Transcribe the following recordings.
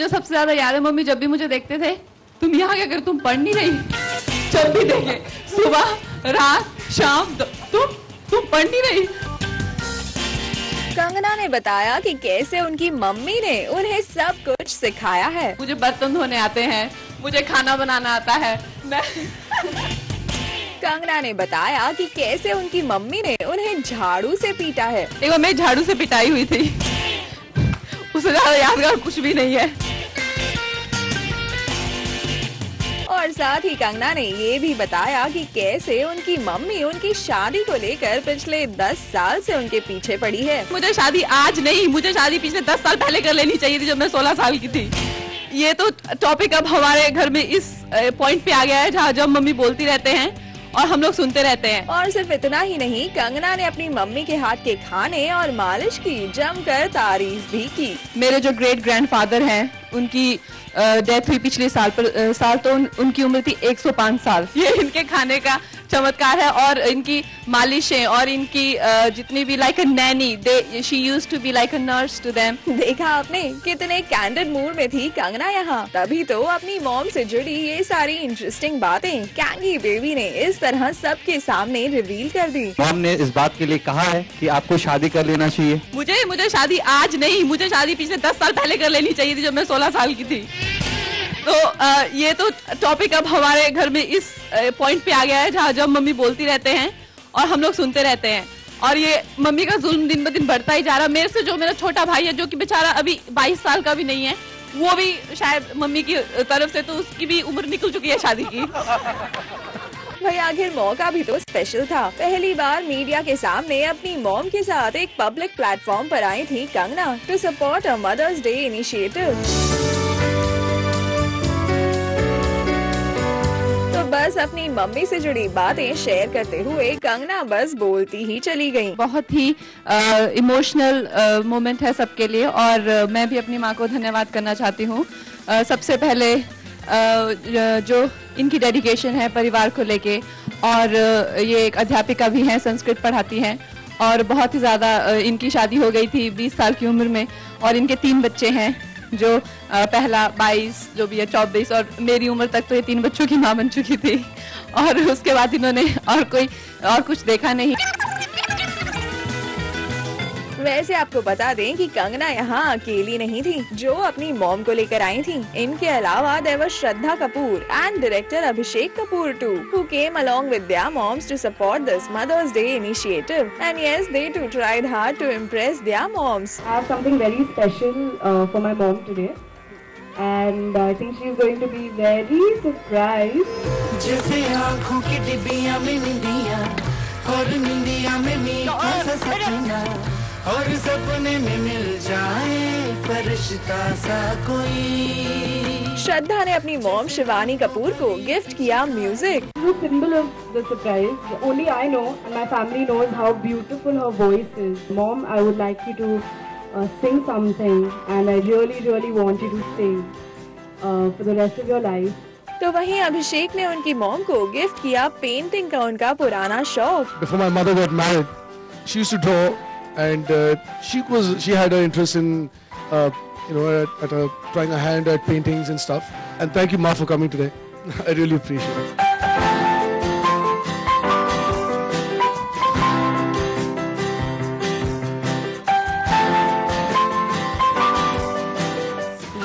मुझे सबसे ज्यादा याद है मम्मी जब भी मुझे देखते थे, तुम यहाँ क्या कर, तुम पढ़ नहीं रही। जब भी देखे सुबह रात शाम तुम पढ़ नहीं रही। कंगना ने बताया कि कैसे उनकी मम्मी ने उन्हें सब कुछ सिखाया है। मुझे बर्तन धोने आते हैं, मुझे खाना बनाना आता है। कंगना ने बताया कि कैसे उनकी मम्मी ने उन्हें झाड़ू से पीटा है। देखो मैं झाड़ू से पिटाई हुई थी, उससे ज्यादा यादगार कुछ भी नहीं है। और साथ ही कंगना ने ये भी बताया कि कैसे उनकी मम्मी उनकी शादी को लेकर पिछले 10 साल से उनके पीछे पड़ी है। मुझे शादी आज नहीं, मुझे शादी पिछले 10 साल पहले कर लेनी चाहिए थी, जब मैं 16 साल की थी। ये तो टॉपिक अब हमारे घर में इस पॉइंट पे आ गया है जहाँ जब मम्मी बोलती रहते हैं और हम लोग सुनते रहते हैं। और सिर्फ इतना ही नहीं, कंगना ने अपनी मम्मी के हाथ के खाने और मालिश की जमकर तारीफ भी की। मेरे जो ग्रेट ग्रैंडफादर हैं, उनकी डेथ हुई पिछले साल तो उनकी उम्र थी 105 साल। ये इनके खाने का चमत्कार है और इनकी मालिशें और इनकी जितनी भी like a nanny, she used to be like a nurse to them. देखा आपने कितने कैंडिड मूड में थी कंगना यहाँ, तभी तो अपनी मॉम से जुड़ी ये सारी इंटरेस्टिंग बातें कैंगी बेबी ने इस तरह सबके सामने रिवील कर दी। मॉम ने इस बात के लिए कहा है कि आपको शादी कर लेना चाहिए। मुझे शादी आज नहीं, मुझे शादी पिछले 10 साल पहले कर लेनी चाहिए थी, जब मैं 16 साल की थी। तो ये तो टॉपिक अब हमारे घर में इस पॉइंट पे आ गया है जहाँ जब मम्मी बोलती रहते हैं और हम लोग सुनते रहते हैं। और ये मम्मी का जुल्म दिन ब दिन बढ़ता ही जा रहा। मेरे से जो मेरा छोटा भाई है, जो कि बेचारा अभी 22 साल का भी नहीं है, वो भी शायद मम्मी की तरफ से तो उसकी भी उम्र निकल चुकी है शादी की। भाई आखिर मौका भी तो स्पेशल था। पहली बार मीडिया के सामने अपनी मॉम के साथ एक पब्लिक प्लेटफॉर्म पर आई थी Kangana to support a mother's day initiative. बस अपनी मम्मी से जुड़ी बातें शेयर करते हुए कंगना बस बोलती ही चली गई। बहुत ही इमोशनल मोमेंट है सबके लिए और मैं भी अपनी माँ को धन्यवाद करना चाहती हूँ। सबसे पहले जो इनकी डेडिकेशन है परिवार को लेके, और ये एक अध्यापिका भी हैं, संस्कृत पढ़ाती हैं और बहुत ही ज़्यादा इनकी शादी हो गई थी 20 साल की उम्र में और इनके 3 बच्चे हैं, जो पहला 22, जो भी है 24, और मेरी उम्र तक तो ये 3 बच्चों की माँ बन चुकी थी और उसके बाद इन्होंने और कुछ देखा नहीं। वैसे आपको बता दें कि कंगना यहाँ अकेली नहीं थी जो अपनी मॉम को लेकर आई थी। इनके अलावा there was Shraddha Kapoor and director Abhishek Kapoor too, who came along with their moms to support this Mother's Day initiative. And yes, they too tried hard to impress their moms. I have something very special for my mom today, and I think she is going to be very surprised. जैसे आँखों की डिबिया में निंदिया और निंदिया में मीठा सा सपना और सपने में मिल जाए फरिश्ता सा कोई। श्रद्धा ने अपनी मॉम शिवानी कपूर को गिफ्ट किया music. The symbol of the surprise, only I know and my family knows how beautiful her voice is. Mom, I would like you to sing something and I really want you to sing for the rest of your life. तो वहीं अभिषेक ने उनकी mom को gift किया painting का उनका पुराना शौक। Before my mother got married, she used to draw, and she had an interest in trying her hand at paintings and stuff. And thank you, Ma, for coming today. I really appreciate it.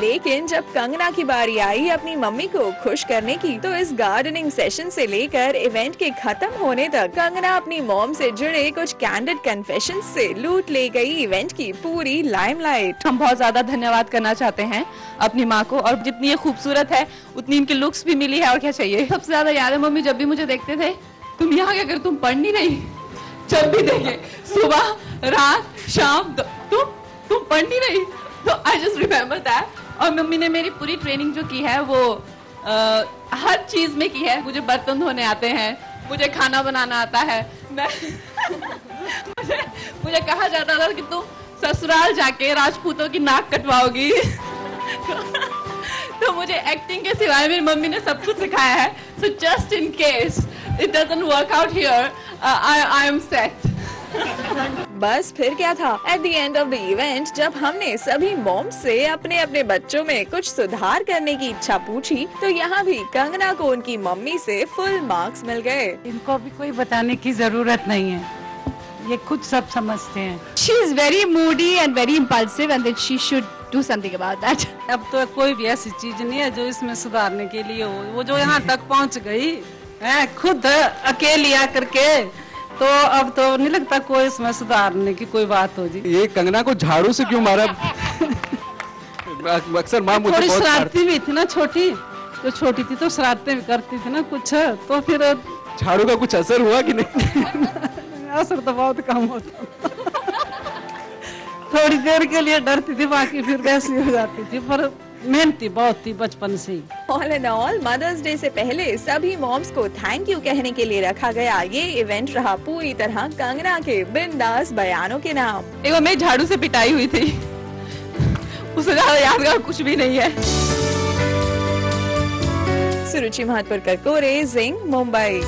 लेकिन जब कंगना की बारी आई अपनी mummy को खुश करने की, तो इस गार्डनिंग सेशन से लेकर इवेंट के खत्म होने तक कंगना अपनी मॉम से जुड़े कुछ कैंडिड कन्फेशंस से लूट ले गई इवेंट की पूरी लाइमलाइट। हम बहुत ज्यादा धन्यवाद करना चाहते हैं अपनी माँ को, और जितनी ये खूबसूरत है उतनी इनकी लुक्स भी मिली है, और क्या चाहिए। सबसे ज्यादा याद है मम्मी जब भी मुझे देखते थे, तुम यहाँ क्या कर, तुम पढ़ नहीं रही। जब भी देखे सुबह रात शाम तुम पढ़ नहीं रही। तो आई जस्ट रिमेम्बर दैट। और मम्मी ने मेरी पूरी ट्रेनिंग जो की है वो हर चीज में की है। मुझे बर्तन धोने आते हैं, मुझे खाना बनाना आता है। मुझे कहा जाता था कि तुम ससुराल जाके राजपूतों की नाक कटवाओगी। तो मुझे एक्टिंग के सिवाय मेरी मम्मी ने सब कुछ सिखाया है। So just in case it doesn't work out here, I am set. बस फिर क्या था, at the end of the event जब हमने सभी मॉम से अपने अपने बच्चों में कुछ सुधार करने की इच्छा पूछी, तो यहाँ भी कंगना को उनकी मम्मी से फुल मार्क्स मिल गए। इनको भी कोई बताने की जरूरत नहीं है, ये खुद सब समझते हैं। She is very moody and very impulsive and that she should do something about that. अब तो कोई भी ऐसी चीज नहीं है जो इसमें सुधारने के लिए हो। वो जो यहाँ तक पहुँच गई है खुद अकेली आकर के, तो अब तो नहीं लगता कोई इसमें सुधारने की कोई बात हो जी। ये कंगना को झाड़ू से क्यों मारा? अक्सर माँ मुझे थोड़ी बहुत शरारती भी थी ना, छोटी थी तो शरारतें भी करती थी ना कुछ, तो फिर झाड़ू का कुछ असर हुआ कि नहीं? असर तो बहुत कम होता। थोड़ी देर के लिए डरती थी, बाकी फिर वैसी हो जाती थी, पर मेहनती बहुत थी बचपन से ही। All in all Mother's Day से पहले सभी मॉम्स को थैंक यू कहने के लिए रखा गया ये इवेंट रहा पूरी तरह कंगना के बिंदास बयानों के नाम। एक बार मैं झाड़ू से पिटाई हुई थी, उससे ज्यादा यादगार कुछ भी नहीं है। सुरुचि महतपुर, कर्कोरे, जिंग, मुंबई।